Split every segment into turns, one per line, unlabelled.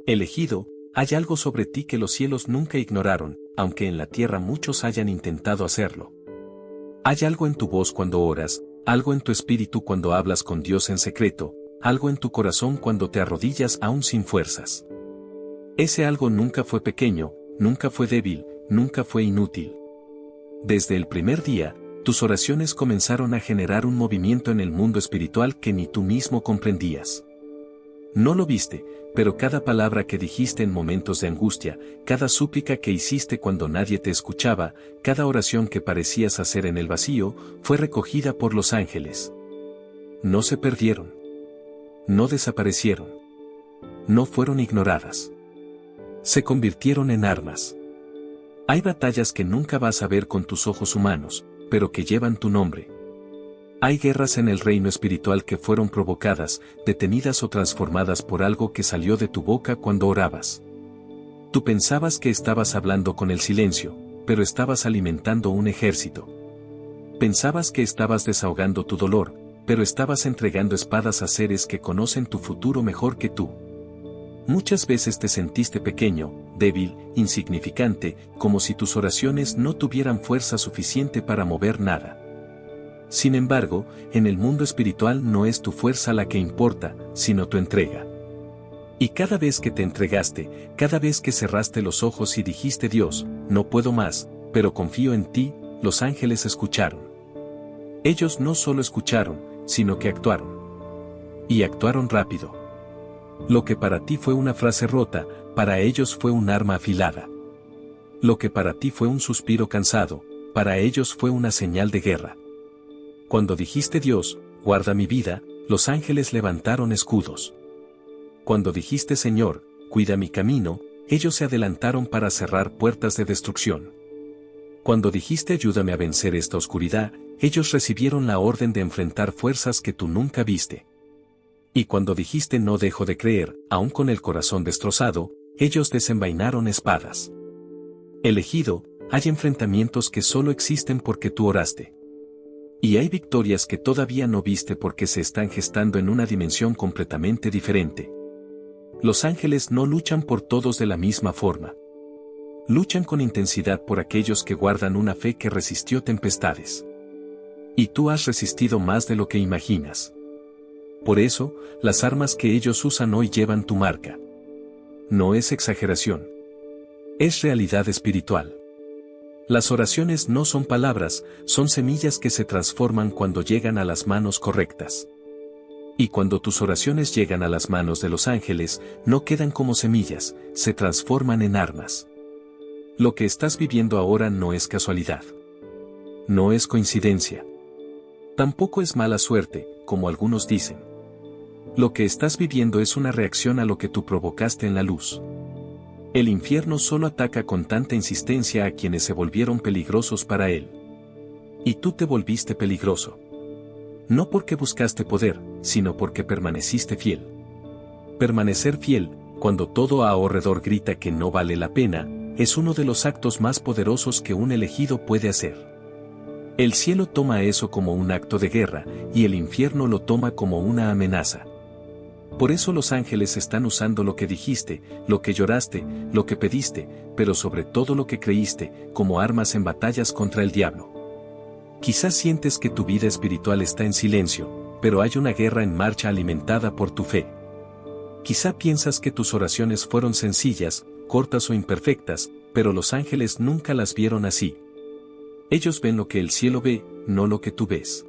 Elegido, hay algo sobre ti que los cielos nunca ignoraron, aunque en la tierra muchos hayan intentado hacerlo. Hay algo en tu voz cuando oras, algo en tu espíritu cuando hablas con Dios en secreto, algo en tu corazón cuando te arrodillas aún sin fuerzas. Ese algo nunca fue pequeño, nunca fue débil, nunca fue inútil. Desde el primer día, tus oraciones comenzaron a generar un movimiento en el mundo espiritual que ni tú mismo comprendías. No lo viste, pero cada palabra que dijiste en momentos de angustia, cada súplica que hiciste cuando nadie te escuchaba, cada oración que parecías hacer en el vacío, fue recogida por los ángeles. No se perdieron. No desaparecieron. No fueron ignoradas. Se convirtieron en armas. Hay batallas que nunca vas a ver con tus ojos humanos, pero que llevan tu nombre. Hay guerras en el reino espiritual que fueron provocadas, detenidas o transformadas por algo que salió de tu boca cuando orabas. Tú pensabas que estabas hablando con el silencio, pero estabas alimentando un ejército. Pensabas que estabas desahogando tu dolor, pero estabas entregando espadas a seres que conocen tu futuro mejor que tú. Muchas veces te sentiste pequeño, débil, insignificante, como si tus oraciones no tuvieran fuerza suficiente para mover nada. Sin embargo, en el mundo espiritual no es tu fuerza la que importa, sino tu entrega. Y cada vez que te entregaste, cada vez que cerraste los ojos y dijiste Dios, no puedo más, pero confío en ti, los ángeles escucharon. Ellos no solo escucharon, sino que actuaron. Y actuaron rápido. Lo que para ti fue una frase rota, para ellos fue un arma afilada. Lo que para ti fue un suspiro cansado, para ellos fue una señal de guerra. Cuando dijiste Dios, guarda mi vida, los ángeles levantaron escudos. Cuando dijiste Señor, cuida mi camino, ellos se adelantaron para cerrar puertas de destrucción. Cuando dijiste ayúdame a vencer esta oscuridad, ellos recibieron la orden de enfrentar fuerzas que tú nunca viste. Y cuando dijiste no dejo de creer, aún con el corazón destrozado, ellos desenvainaron espadas. Elegido, hay enfrentamientos que solo existen porque tú oraste. Y hay victorias que todavía no viste porque se están gestando en una dimensión completamente diferente. Los ángeles no luchan por todos de la misma forma. Luchan con intensidad por aquellos que guardan una fe que resistió tempestades. Y tú has resistido más de lo que imaginas. Por eso, las armas que ellos usan hoy llevan tu marca. No es exageración. Es realidad espiritual. Las oraciones no son palabras, son semillas que se transforman cuando llegan a las manos correctas. Y cuando tus oraciones llegan a las manos de los ángeles, no quedan como semillas, se transforman en armas. Lo que estás viviendo ahora no es casualidad. No es coincidencia. Tampoco es mala suerte, como algunos dicen. Lo que estás viviendo es una reacción a lo que tú provocaste en la luz. El infierno solo ataca con tanta insistencia a quienes se volvieron peligrosos para él. Y tú te volviste peligroso. No porque buscaste poder, sino porque permaneciste fiel. Permanecer fiel, cuando todo a alrededor grita que no vale la pena, es uno de los actos más poderosos que un elegido puede hacer. El cielo toma eso como un acto de guerra, y el infierno lo toma como una amenaza. Por eso los ángeles están usando lo que dijiste, lo que lloraste, lo que pediste, pero sobre todo lo que creíste, como armas en batallas contra el diablo. Quizás sientes que tu vida espiritual está en silencio, pero hay una guerra en marcha alimentada por tu fe. Quizá piensas que tus oraciones fueron sencillas, cortas o imperfectas, pero los ángeles nunca las vieron así. Ellos ven lo que el cielo ve, no lo que tú ves.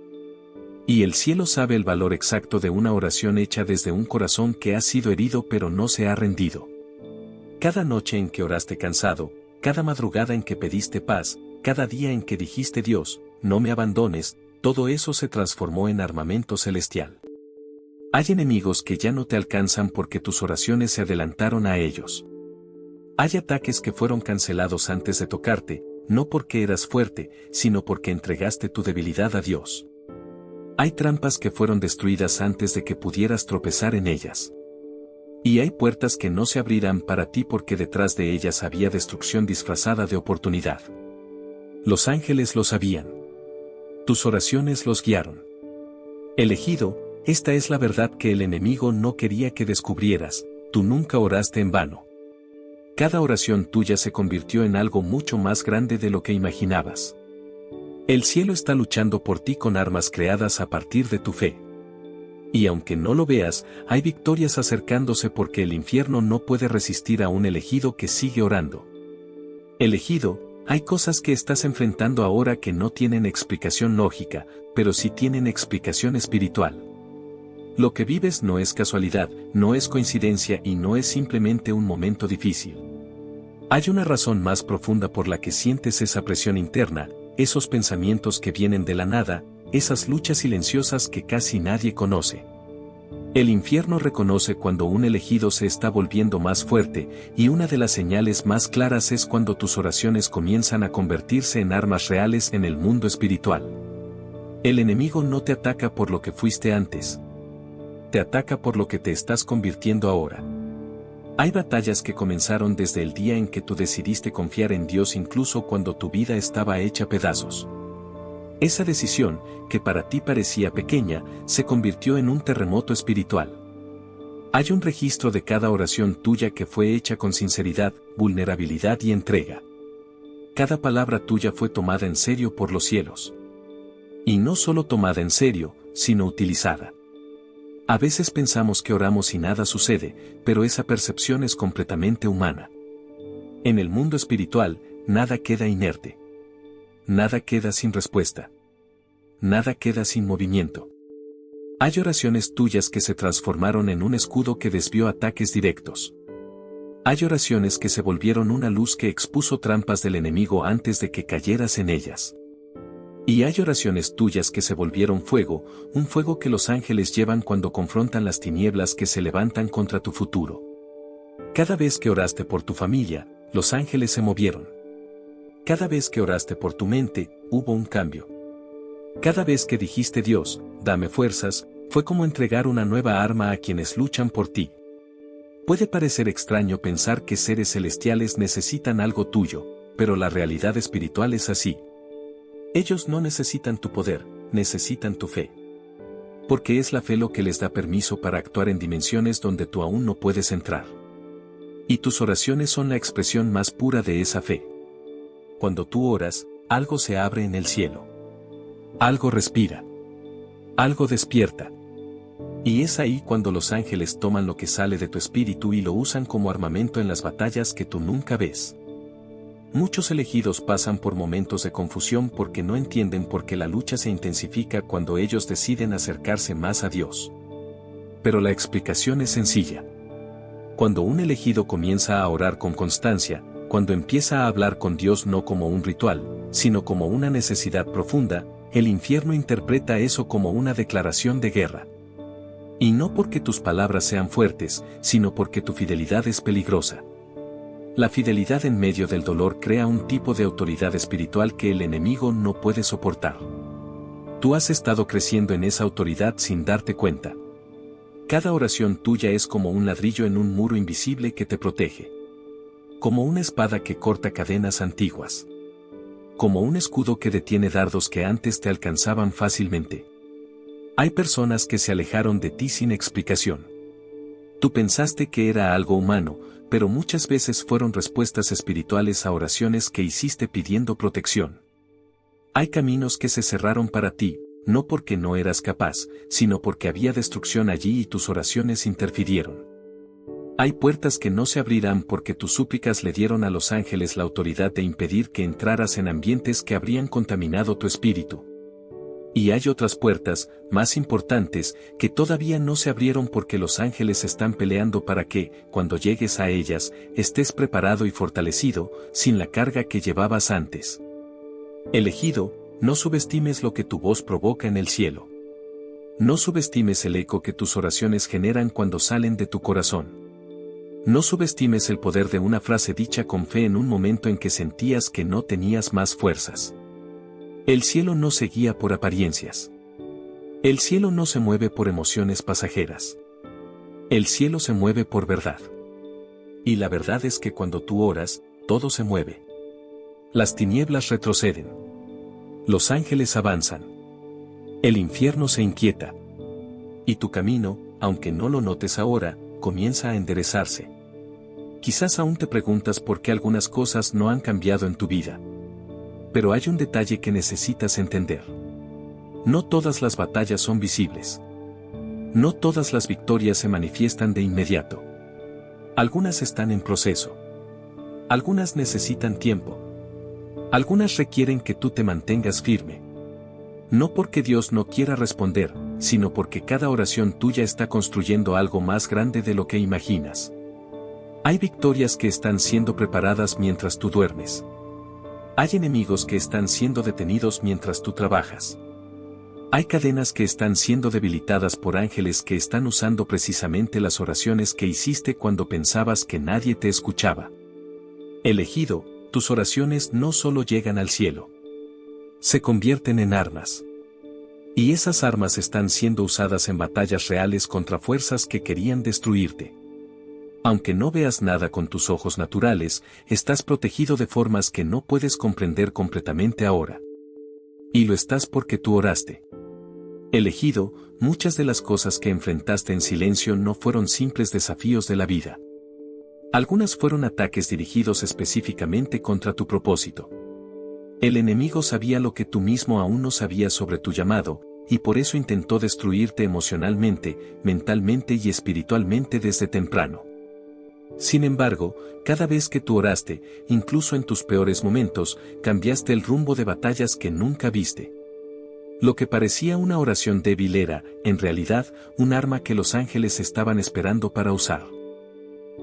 Y el cielo sabe el valor exacto de una oración hecha desde un corazón que ha sido herido pero no se ha rendido. Cada noche en que oraste cansado, cada madrugada en que pediste paz, cada día en que dijiste Dios, no me abandones, todo eso se transformó en armamento celestial. Hay enemigos que ya no te alcanzan porque tus oraciones se adelantaron a ellos. Hay ataques que fueron cancelados antes de tocarte, no porque eras fuerte, sino porque entregaste tu debilidad a Dios. Hay trampas que fueron destruidas antes de que pudieras tropezar en ellas. Y hay puertas que no se abrirán para ti porque detrás de ellas había destrucción disfrazada de oportunidad. Los ángeles lo sabían. Tus oraciones los guiaron. Elegido, esta es la verdad que el enemigo no quería que descubrieras. tú nunca oraste en vano. Cada oración tuya se convirtió en algo mucho más grande de lo que imaginabas. El cielo está luchando por ti con armas creadas a partir de tu fe. Y aunque no lo veas, hay victorias acercándose porque el infierno no puede resistir a un elegido que sigue orando. Elegido, hay cosas que estás enfrentando ahora que no tienen explicación lógica, pero sí tienen explicación espiritual. Lo que vives no es casualidad, no es coincidencia y no es simplemente un momento difícil. Hay una razón más profunda por la que sientes esa presión interna, esos pensamientos que vienen de la nada, esas luchas silenciosas que casi nadie conoce. El infierno reconoce cuando un elegido se está volviendo más fuerte, y una de las señales más claras es cuando tus oraciones comienzan a convertirse en armas reales en el mundo espiritual. El enemigo no te ataca por lo que fuiste antes. Te ataca por lo que te estás convirtiendo ahora. Hay batallas que comenzaron desde el día en que tú decidiste confiar en Dios incluso cuando tu vida estaba hecha pedazos. Esa decisión, que para ti parecía pequeña, se convirtió en un terremoto espiritual. Hay un registro de cada oración tuya que fue hecha con sinceridad, vulnerabilidad y entrega. Cada palabra tuya fue tomada en serio por los cielos. Y no solo tomada en serio, sino utilizada. A veces pensamos que oramos y nada sucede, pero esa percepción es completamente humana. En el mundo espiritual, nada queda inerte. Nada queda sin respuesta. Nada queda sin movimiento. Hay oraciones tuyas que se transformaron en un escudo que desvió ataques directos. Hay oraciones que se volvieron una luz que expuso trampas del enemigo antes de que cayeras en ellas. Y hay oraciones tuyas que se volvieron fuego, un fuego que los ángeles llevan cuando confrontan las tinieblas que se levantan contra tu futuro. Cada vez que oraste por tu familia, los ángeles se movieron. Cada vez que oraste por tu mente, hubo un cambio. Cada vez que dijiste Dios, dame fuerzas, fue como entregar una nueva arma a quienes luchan por ti. Puede parecer extraño pensar que seres celestiales necesitan algo tuyo, pero la realidad espiritual es así. Ellos no necesitan tu poder, necesitan tu fe. Porque es la fe lo que les da permiso para actuar en dimensiones donde tú aún no puedes entrar. Y tus oraciones son la expresión más pura de esa fe. Cuando tú oras, algo se abre en el cielo. Algo respira. Algo despierta. Y es ahí cuando los ángeles toman lo que sale de tu espíritu y lo usan como armamento en las batallas que tú nunca ves. Muchos elegidos pasan por momentos de confusión porque no entienden por qué la lucha se intensifica cuando ellos deciden acercarse más a Dios. Pero la explicación es sencilla. Cuando un elegido comienza a orar con constancia, cuando empieza a hablar con Dios no como un ritual, sino como una necesidad profunda, el infierno interpreta eso como una declaración de guerra. Y no porque tus palabras sean fuertes, sino porque tu fidelidad es peligrosa. La fidelidad en medio del dolor crea un tipo de autoridad espiritual que el enemigo no puede soportar. Tú has estado creciendo en esa autoridad sin darte cuenta. Cada oración tuya es como un ladrillo en un muro invisible que te protege. Como una espada que corta cadenas antiguas. Como un escudo que detiene dardos que antes te alcanzaban fácilmente. Hay personas que se alejaron de ti sin explicación. Tú pensaste que era algo humano, pero muchas veces fueron respuestas espirituales a oraciones que hiciste pidiendo protección. Hay caminos que se cerraron para ti, no porque no eras capaz, sino porque había destrucción allí y tus oraciones interfirieron. Hay puertas que no se abrirán porque tus súplicas le dieron a los ángeles la autoridad de impedir que entraras en ambientes que habrían contaminado tu espíritu. Y hay otras puertas, más importantes, que todavía no se abrieron porque los ángeles están peleando para que, cuando llegues a ellas, estés preparado y fortalecido, sin la carga que llevabas antes. Elegido, no subestimes lo que tu voz provoca en el cielo. No subestimes el eco que tus oraciones generan cuando salen de tu corazón. No subestimes el poder de una frase dicha con fe en un momento en que sentías que no tenías más fuerzas. El cielo no se guía por apariencias. El cielo no se mueve por emociones pasajeras. El cielo se mueve por verdad. Y la verdad es que cuando tú oras, todo se mueve. Las tinieblas retroceden. Los ángeles avanzan. El infierno se inquieta. Y tu camino, aunque no lo notes ahora, comienza a enderezarse. Quizás aún te preguntas por qué algunas cosas no han cambiado en tu vida. Pero hay un detalle que necesitas entender. No todas las batallas son visibles. No todas las victorias se manifiestan de inmediato. Algunas están en proceso. Algunas necesitan tiempo. Algunas requieren que tú te mantengas firme. No porque Dios no quiera responder, sino porque cada oración tuya está construyendo algo más grande de lo que imaginas. Hay victorias que están siendo preparadas mientras tú duermes. Hay enemigos que están siendo detenidos mientras tú trabajas. Hay cadenas que están siendo debilitadas por ángeles que están usando precisamente las oraciones que hiciste cuando pensabas que nadie te escuchaba. Elegido, tus oraciones no solo llegan al cielo. Se convierten en armas. Y esas armas están siendo usadas en batallas reales contra fuerzas que querían destruirte. Aunque no veas nada con tus ojos naturales, estás protegido de formas que no puedes comprender completamente ahora. Y lo estás porque tú oraste. Elegido, muchas de las cosas que enfrentaste en silencio no fueron simples desafíos de la vida. Algunas fueron ataques dirigidos específicamente contra tu propósito. El enemigo sabía lo que tú mismo aún no sabías sobre tu llamado, y por eso intentó destruirte emocionalmente, mentalmente y espiritualmente desde temprano. Sin embargo, cada vez que tú oraste, incluso en tus peores momentos, cambiaste el rumbo de batallas que nunca viste. Lo que parecía una oración débil era, en realidad, un arma que los ángeles estaban esperando para usar.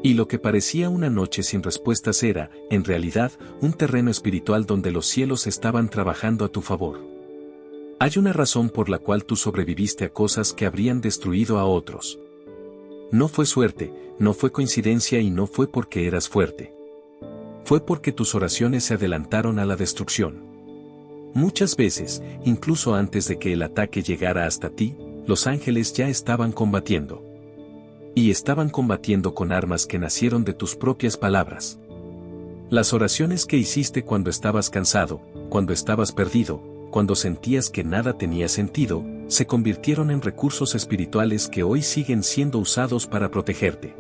Y lo que parecía una noche sin respuestas era, en realidad, un terreno espiritual donde los cielos estaban trabajando a tu favor. Hay una razón por la cual tú sobreviviste a cosas que habrían destruido a otros. No fue suerte, no fue coincidencia y no fue porque eras fuerte. Fue porque tus oraciones se adelantaron a la destrucción. Muchas veces, incluso antes de que el ataque llegara hasta ti, los ángeles ya estaban combatiendo. Y estaban combatiendo con armas que nacieron de tus propias palabras. Las oraciones que hiciste cuando estabas cansado, cuando estabas perdido, cuando sentías que nada tenía sentido, se convirtieron en recursos espirituales que hoy siguen siendo usados para protegerte.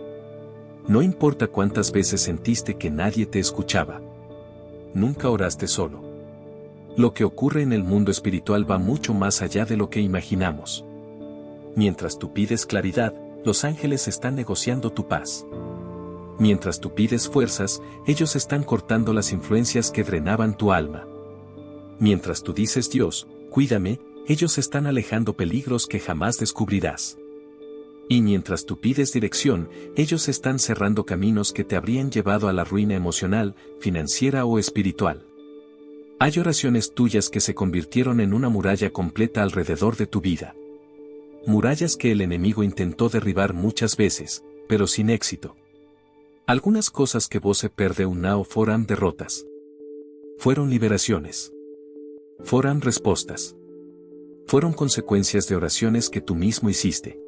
No importa cuántas veces sentiste que nadie te escuchaba. Nunca oraste solo. Lo que ocurre en el mundo espiritual va mucho más allá de lo que imaginamos. Mientras tú pides claridad, los ángeles están negociando tu paz. Mientras tú pides fuerzas, ellos están cortando las influencias que drenaban tu alma. Mientras tú dices Dios, cuídame, ellos están alejando peligros que jamás descubrirás. Y mientras tú pides dirección, ellos están cerrando caminos que te habrían llevado a la ruina emocional, financiera o espiritual. Hay oraciones tuyas que se convirtieron en una muralla completa alrededor de tu vida. Murallas que el enemigo intentó derribar muchas veces, pero sin éxito. Algunas cosas que vos se perdeu não foram derrotas. Fueron liberaciones. Foram respuestas. Fueron consecuencias de oraciones que tú mismo hiciste.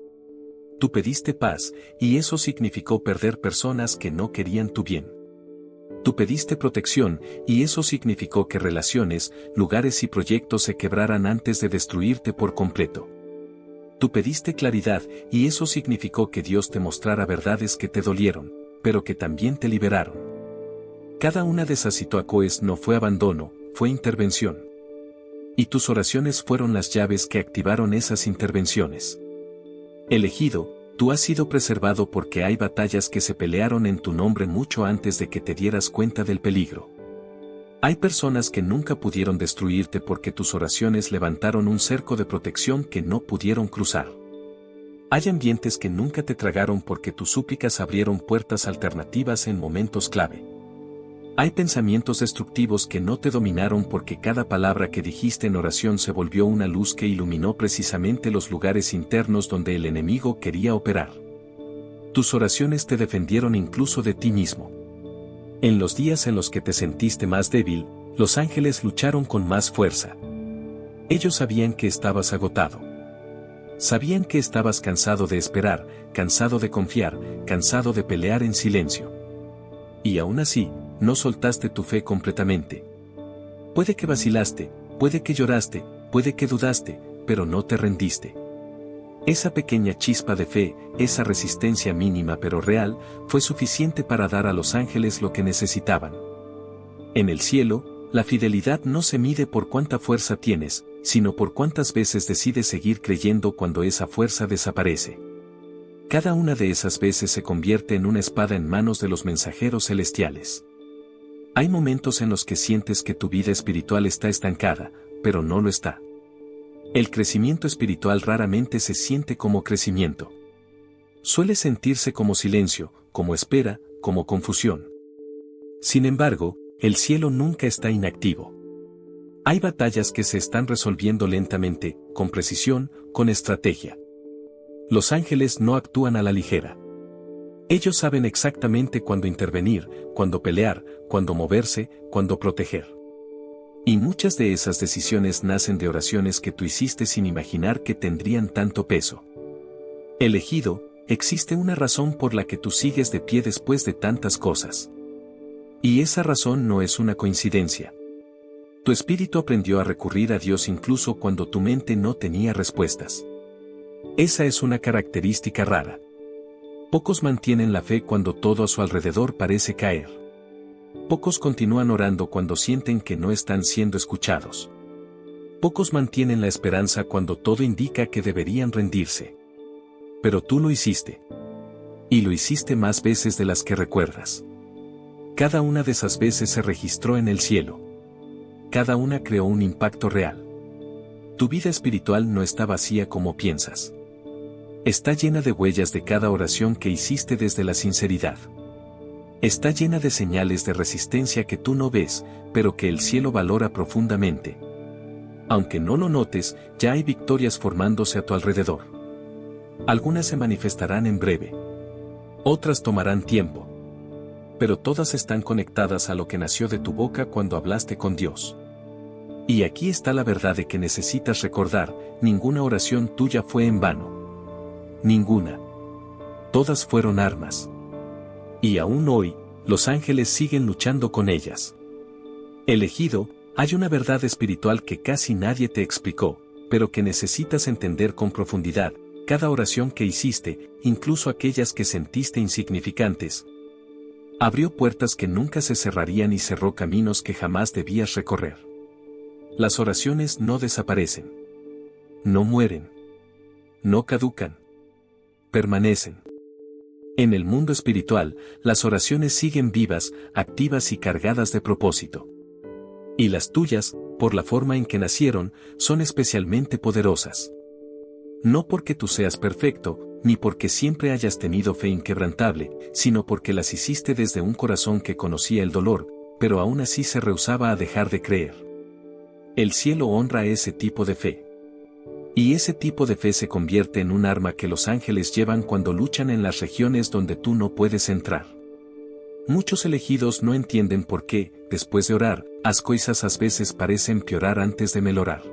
Tú pediste paz, y eso significó perder personas que no querían tu bien. Tú pediste protección, y eso significó que relaciones, lugares y proyectos se quebraran antes de destruirte por completo. Tú pediste claridad, y eso significó que Dios te mostrara verdades que te dolieron, pero que también te liberaron. Cada una de esas situaciones no fue abandono, fue intervención. Y tus oraciones fueron las llaves que activaron esas intervenciones. Elegido, tú has sido preservado porque hay batallas que se pelearon en tu nombre mucho antes de que te dieras cuenta del peligro. Hay personas que nunca pudieron destruirte porque tus oraciones levantaron un cerco de protección que no pudieron cruzar. Hay ambientes que nunca te tragaron porque tus súplicas abrieron puertas alternativas en momentos clave. Hay pensamientos destructivos que no te dominaron porque cada palabra que dijiste en oración se volvió una luz que iluminó precisamente los lugares internos donde el enemigo quería operar. Tus oraciones te defendieron incluso de ti mismo. En los días en los que te sentiste más débil, los ángeles lucharon con más fuerza. Ellos sabían que estabas agotado. Sabían que estabas cansado de esperar, cansado de confiar, cansado de pelear en silencio. Y aún así, no soltaste tu fe completamente. Puede que vacilaste, puede que lloraste, puede que dudaste, pero no te rendiste. Esa pequeña chispa de fe, esa resistencia mínima pero real, fue suficiente para dar a los ángeles lo que necesitaban. En el cielo, la fidelidad no se mide por cuánta fuerza tienes, sino por cuántas veces decides seguir creyendo cuando esa fuerza desaparece. Cada una de esas veces se convierte en una espada en manos de los mensajeros celestiales. Hay momentos en los que sientes que tu vida espiritual está estancada, pero no lo está. El crecimiento espiritual raramente se siente como crecimiento. Suele sentirse como silencio, como espera, como confusión. Sin embargo, el cielo nunca está inactivo. Hay batallas que se están resolviendo lentamente, con precisión, con estrategia. Los ángeles no actúan a la ligera. Ellos saben exactamente cuándo intervenir, cuándo pelear, cuándo moverse, cuándo proteger. Y muchas de esas decisiones nacen de oraciones que tú hiciste sin imaginar que tendrían tanto peso. Elegido, existe una razón por la que tú sigues de pie después de tantas cosas. Y esa razón no es una coincidencia. Tu espíritu aprendió a recurrir a Dios incluso cuando tu mente no tenía respuestas. Esa es una característica rara. Pocos mantienen la fe cuando todo a su alrededor parece caer. Pocos continúan orando cuando sienten que no están siendo escuchados. Pocos mantienen la esperanza cuando todo indica que deberían rendirse. Pero tú lo hiciste. Y lo hiciste más veces de las que recuerdas. Cada una de esas veces se registró en el cielo. Cada una creó un impacto real. Tu vida espiritual no está vacía como piensas. Está llena de huellas de cada oración que hiciste desde la sinceridad. Está llena de señales de resistencia que tú no ves, pero que el cielo valora profundamente. Aunque no lo notes, ya hay victorias formándose a tu alrededor. Algunas se manifestarán en breve. Otras tomarán tiempo. Pero todas están conectadas a lo que nació de tu boca cuando hablaste con Dios. Y aquí está la verdad de que necesitas recordar, ninguna oración tuya fue en vano. Ninguna. Todas fueron armas. Y aún hoy, los ángeles siguen luchando con ellas. Elegido, hay una verdad espiritual que casi nadie te explicó, pero que necesitas entender con profundidad. Cada oración que hiciste, incluso aquellas que sentiste insignificantes, abrió puertas que nunca se cerrarían y cerró caminos que jamás debías recorrer. Las oraciones no desaparecen. No mueren. No caducan. Permanecen. En el mundo espiritual, las oraciones siguen vivas, activas y cargadas de propósito. Y las tuyas, por la forma en que nacieron, son especialmente poderosas. No porque tú seas perfecto, ni porque siempre hayas tenido fe inquebrantable, sino porque las hiciste desde un corazón que conocía el dolor, pero aún así se rehusaba a dejar de creer. El cielo honra ese tipo de fe. Y ese tipo de fe se convierte en un arma que los ángeles llevan cuando luchan en las regiones donde tú no puedes entrar. Muchos elegidos no entienden por qué, después de orar, las cosas a veces parecen empeorar antes de mejorar.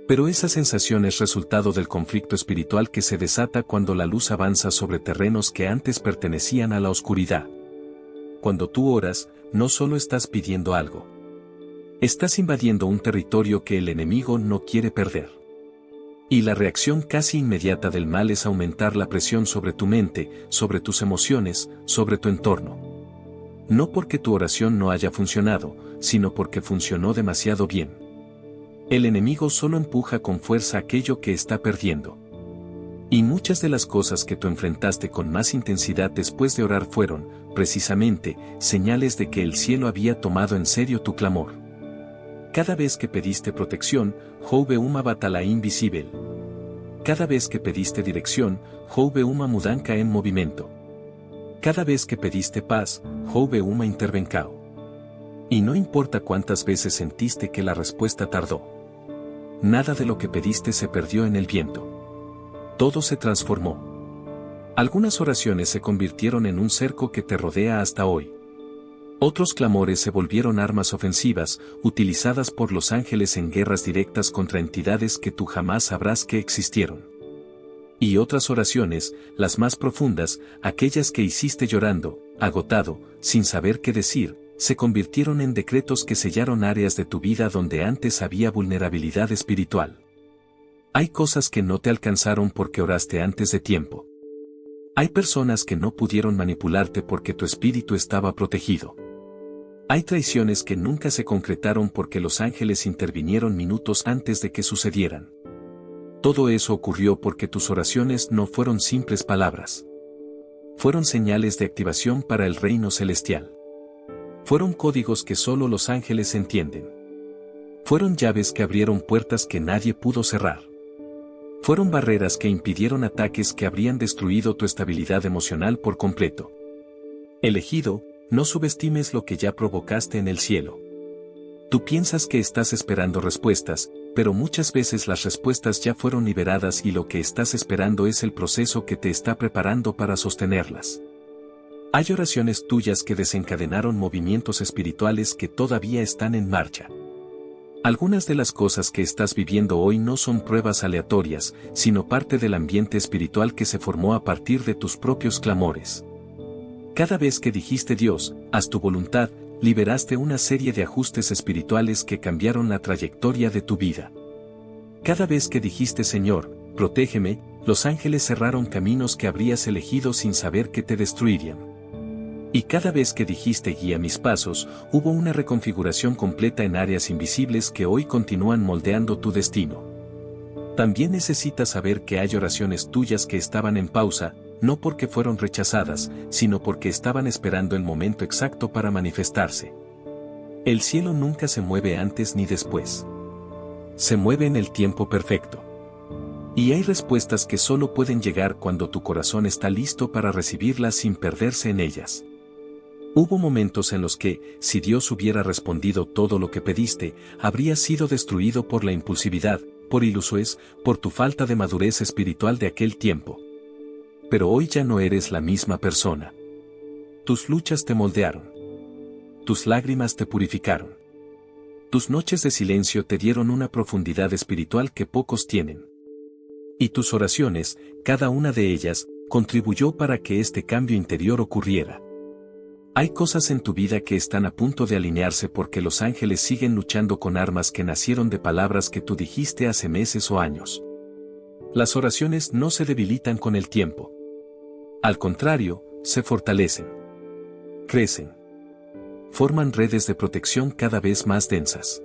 Pero esa sensación es resultado del conflicto espiritual que se desata cuando la luz avanza sobre terrenos que antes pertenecían a la oscuridad. Cuando tú oras, no solo estás pidiendo algo. Estás invadiendo un territorio que el enemigo no quiere perder. Y la reacción casi inmediata del mal es aumentar la presión sobre tu mente, sobre tus emociones, sobre tu entorno. No porque tu oración no haya funcionado, sino porque funcionó demasiado bien. El enemigo solo empuja con fuerza aquello que está perdiendo. Y muchas de las cosas que tú enfrentaste con más intensidad después de orar fueron, precisamente, señales de que el cielo había tomado en serio tu clamor. Cada vez que pediste protección, houve una batalla invisible. Cada vez que pediste dirección, houve una mudanza en movimiento. Cada vez que pediste paz, houve una intervención. Y no importa cuántas veces sentiste que la respuesta tardó. Nada de lo que pediste se perdió en el viento. Todo se transformó. Algunas oraciones se convirtieron en un cerco que te rodea hasta hoy. Otros clamores se volvieron armas ofensivas, utilizadas por los ángeles en guerras directas contra entidades que tú jamás sabrás que existieron. Y otras oraciones, las más profundas, aquellas que hiciste llorando, agotado, sin saber qué decir, se convirtieron en decretos que sellaron áreas de tu vida donde antes había vulnerabilidad espiritual. Hay cosas que no te alcanzaron porque oraste antes de tiempo. Hay personas que no pudieron manipularte porque tu espíritu estaba protegido. Hay traiciones que nunca se concretaron porque los ángeles intervinieron minutos antes de que sucedieran. Todo eso ocurrió porque tus oraciones no fueron simples palabras. Fueron señales de activación para el reino celestial. Fueron códigos que solo los ángeles entienden. Fueron llaves que abrieron puertas que nadie pudo cerrar. Fueron barreras que impidieron ataques que habrían destruido tu estabilidad emocional por completo. Elegido, no subestimes lo que ya provocaste en el cielo. Tú piensas que estás esperando respuestas, pero muchas veces las respuestas ya fueron liberadas y lo que estás esperando es el proceso que te está preparando para sostenerlas. Hay oraciones tuyas que desencadenaron movimientos espirituales que todavía están en marcha. Algunas de las cosas que estás viviendo hoy no son pruebas aleatorias, sino parte del ambiente espiritual que se formó a partir de tus propios clamores. Cada vez que dijiste Dios, haz tu voluntad, liberaste una serie de ajustes espirituales que cambiaron la trayectoria de tu vida. Cada vez que dijiste Señor, protégeme, los ángeles cerraron caminos que habrías elegido sin saber que te destruirían. Y cada vez que dijiste guía mis pasos, hubo una reconfiguración completa en áreas invisibles que hoy continúan moldeando tu destino. También necesitas saber que hay oraciones tuyas que estaban en pausa, no porque fueron rechazadas, sino porque estaban esperando el momento exacto para manifestarse. El cielo nunca se mueve antes ni después. Se mueve en el tiempo perfecto. Y hay respuestas que solo pueden llegar cuando tu corazón está listo para recibirlas sin perderse en ellas. Hubo momentos en los que, si Dios hubiera respondido todo lo que pediste, habrías sido destruido por la impulsividad, por ilusión, por tu falta de madurez espiritual de aquel tiempo. Pero hoy ya no eres la misma persona. Tus luchas te moldearon. Tus lágrimas te purificaron. Tus noches de silencio te dieron una profundidad espiritual que pocos tienen. Y tus oraciones, cada una de ellas, contribuyó para que este cambio interior ocurriera. Hay cosas en tu vida que están a punto de alinearse porque los ángeles siguen luchando con armas que nacieron de palabras que tú dijiste hace meses o años. Las oraciones no se debilitan con el tiempo. Al contrario, se fortalecen. Crecen. Forman redes de protección cada vez más densas.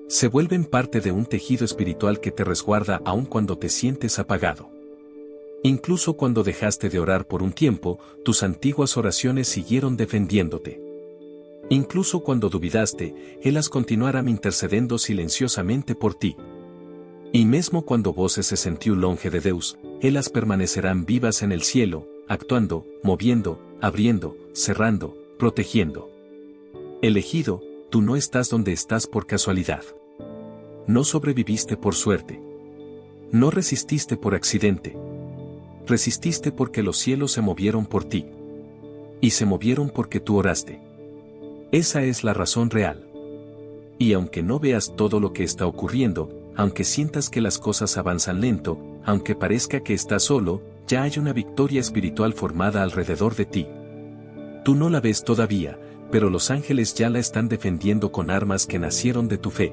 Se vuelven parte de un tejido espiritual que te resguarda aun cuando te sientes apagado. Incluso cuando dejaste de orar por un tiempo, tus antiguas oraciones siguieron defendiéndote. Incluso cuando duvidaste, ellas continuaron intercediendo silenciosamente por ti. Y mesmo cuando voces se sentiu longe de Deus, ellas permanecerán vivas en el cielo, actuando, moviendo, abriendo, cerrando, protegiendo. Elegido, tú no estás donde estás por casualidad. No sobreviviste por suerte. No resististe por accidente. Resististe porque los cielos se movieron por ti. Y se movieron porque tú oraste. Esa es la razón real. Y aunque no veas todo lo que está ocurriendo, aunque sientas que las cosas avanzan lento, aunque parezca que estás solo, ya hay una victoria espiritual formada alrededor de ti. Tú no la ves todavía, pero los ángeles ya la están defendiendo con armas que nacieron de tu fe.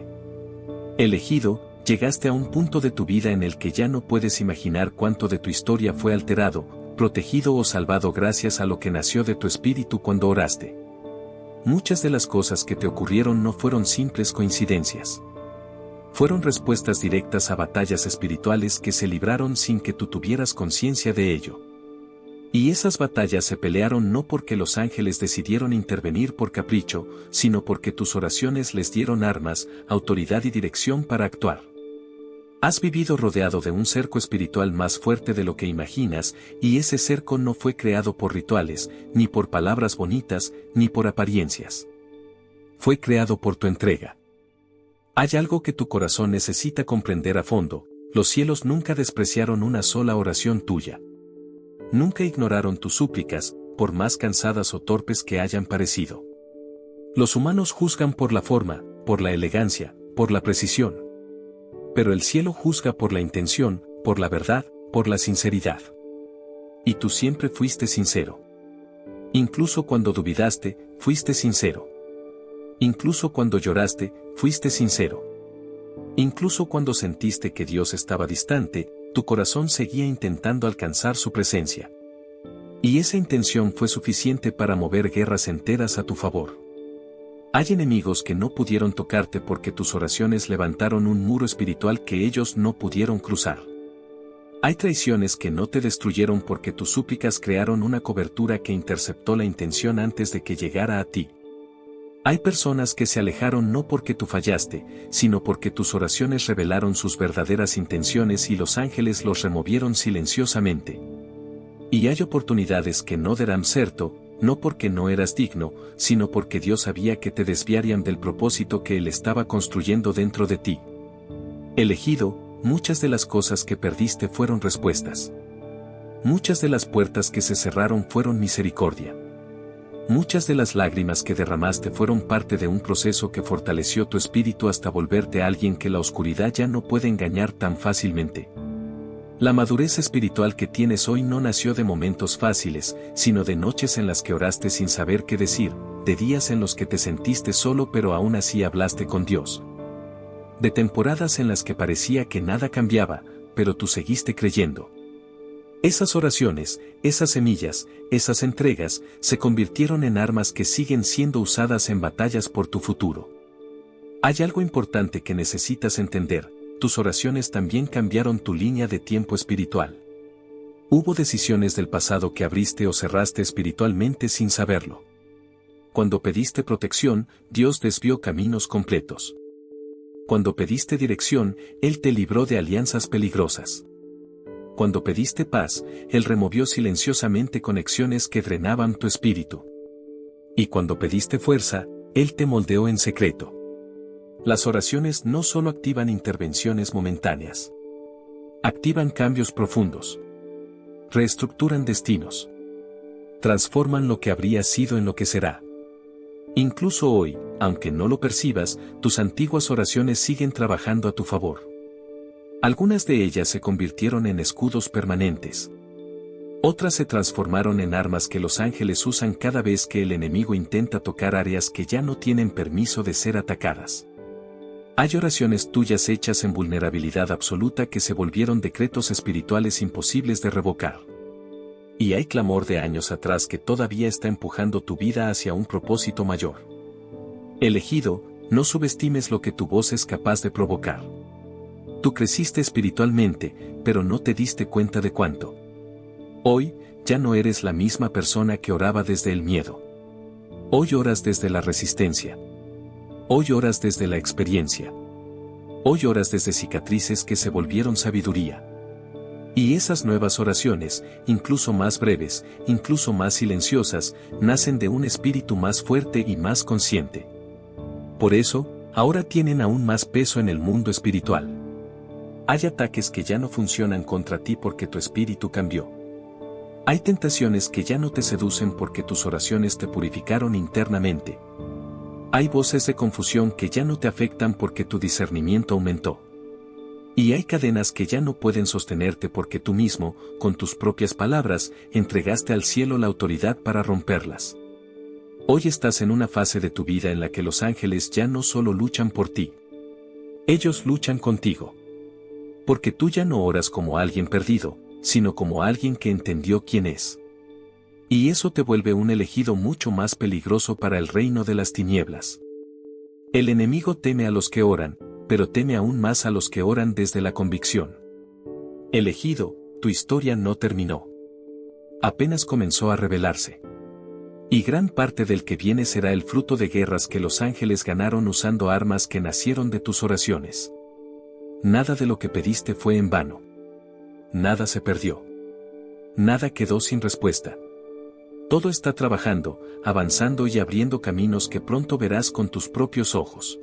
Elegido, llegaste a un punto de tu vida en el que ya no puedes imaginar cuánto de tu historia fue alterado, protegido o salvado gracias a lo que nació de tu espíritu cuando oraste. Muchas de las cosas que te ocurrieron no fueron simples coincidencias. Fueron respuestas directas a batallas espirituales que se libraron sin que tú tuvieras conciencia de ello. Y esas batallas se pelearon no porque los ángeles decidieron intervenir por capricho, sino porque tus oraciones les dieron armas, autoridad y dirección para actuar. Has vivido rodeado de un cerco espiritual más fuerte de lo que imaginas, y ese cerco no fue creado por rituales, ni por palabras bonitas, ni por apariencias. Fue creado por tu entrega. Hay algo que tu corazón necesita comprender a fondo: los cielos nunca despreciaron una sola oración tuya. Nunca ignoraron tus súplicas, por más cansadas o torpes que hayan parecido. Los humanos juzgan por la forma, por la elegancia, por la precisión. Pero el cielo juzga por la intención, por la verdad, por la sinceridad. Y tú siempre fuiste sincero. Incluso cuando dudaste, fuiste sincero. Incluso cuando lloraste, fuiste sincero. Incluso cuando sentiste que Dios estaba distante, tu corazón seguía intentando alcanzar su presencia. Y esa intención fue suficiente para mover guerras enteras a tu favor. Hay enemigos que no pudieron tocarte porque tus oraciones levantaron un muro espiritual que ellos no pudieron cruzar. Hay traiciones que no te destruyeron porque tus súplicas crearon una cobertura que interceptó la intención antes de que llegara a ti. Hay personas que se alejaron no porque tú fallaste, sino porque tus oraciones revelaron sus verdaderas intenciones y los ángeles los removieron silenciosamente. Y hay oportunidades que no darán certo, no porque no eras digno, sino porque Dios sabía que te desviarían del propósito que Él estaba construyendo dentro de ti. Elegido, muchas de las cosas que perdiste fueron respuestas. Muchas de las puertas que se cerraron fueron misericordia. Muchas de las lágrimas que derramaste fueron parte de un proceso que fortaleció tu espíritu hasta volverte alguien que la oscuridad ya no puede engañar tan fácilmente. La madurez espiritual que tienes hoy no nació de momentos fáciles, sino de noches en las que oraste sin saber qué decir, de días en los que te sentiste solo pero aún así hablaste con Dios. De temporadas en las que parecía que nada cambiaba, pero tú seguiste creyendo. Esas oraciones, esas semillas, esas entregas, se convirtieron en armas que siguen siendo usadas en batallas por tu futuro. Hay algo importante que necesitas entender, tus oraciones también cambiaron tu línea de tiempo espiritual. Hubo decisiones del pasado que abriste o cerraste espiritualmente sin saberlo. Cuando pediste protección, Dios desvió caminos completos. Cuando pediste dirección, Él te libró de alianzas peligrosas. Cuando pediste paz, Él removió silenciosamente conexiones que drenaban tu espíritu. Y cuando pediste fuerza, Él te moldeó en secreto. Las oraciones no solo activan intervenciones momentáneas. Activan cambios profundos. Reestructuran destinos. Transforman lo que habría sido en lo que será. Incluso hoy, aunque no lo percibas, tus antiguas oraciones siguen trabajando a tu favor. Algunas de ellas se convirtieron en escudos permanentes. Otras se transformaron en armas que los ángeles usan cada vez que el enemigo intenta tocar áreas que ya no tienen permiso de ser atacadas. Hay oraciones tuyas hechas en vulnerabilidad absoluta que se volvieron decretos espirituales imposibles de revocar. Y hay clamor de años atrás que todavía está empujando tu vida hacia un propósito mayor. Elegido, no subestimes lo que tu voz es capaz de provocar. Tú creciste espiritualmente, pero no te diste cuenta de cuánto. Hoy, ya no eres la misma persona que oraba desde el miedo. Hoy oras desde la resistencia. Hoy oras desde la experiencia. Hoy oras desde cicatrices que se volvieron sabiduría. Y esas nuevas oraciones, incluso más breves, incluso más silenciosas, nacen de un espíritu más fuerte y más consciente. Por eso, ahora tienen aún más peso en el mundo espiritual. Hay ataques que ya no funcionan contra ti porque tu espíritu cambió. Hay tentaciones que ya no te seducen porque tus oraciones te purificaron internamente. Hay voces de confusión que ya no te afectan porque tu discernimiento aumentó. Y hay cadenas que ya no pueden sostenerte porque tú mismo, con tus propias palabras, entregaste al cielo la autoridad para romperlas. Hoy estás en una fase de tu vida en la que los ángeles ya no solo luchan por ti. Ellos luchan contigo. Porque tú ya no oras como alguien perdido, sino como alguien que entendió quién es. Y eso te vuelve un elegido mucho más peligroso para el reino de las tinieblas. El enemigo teme a los que oran, pero teme aún más a los que oran desde la convicción. Elegido, tu historia no terminó. Apenas comenzó a revelarse. Y gran parte del que viene será el fruto de guerras que los ángeles ganaron usando armas que nacieron de tus oraciones. Nada de lo que pediste fue en vano. Nada se perdió. Nada quedó sin respuesta. Todo está trabajando, avanzando y abriendo caminos que pronto verás con tus propios ojos.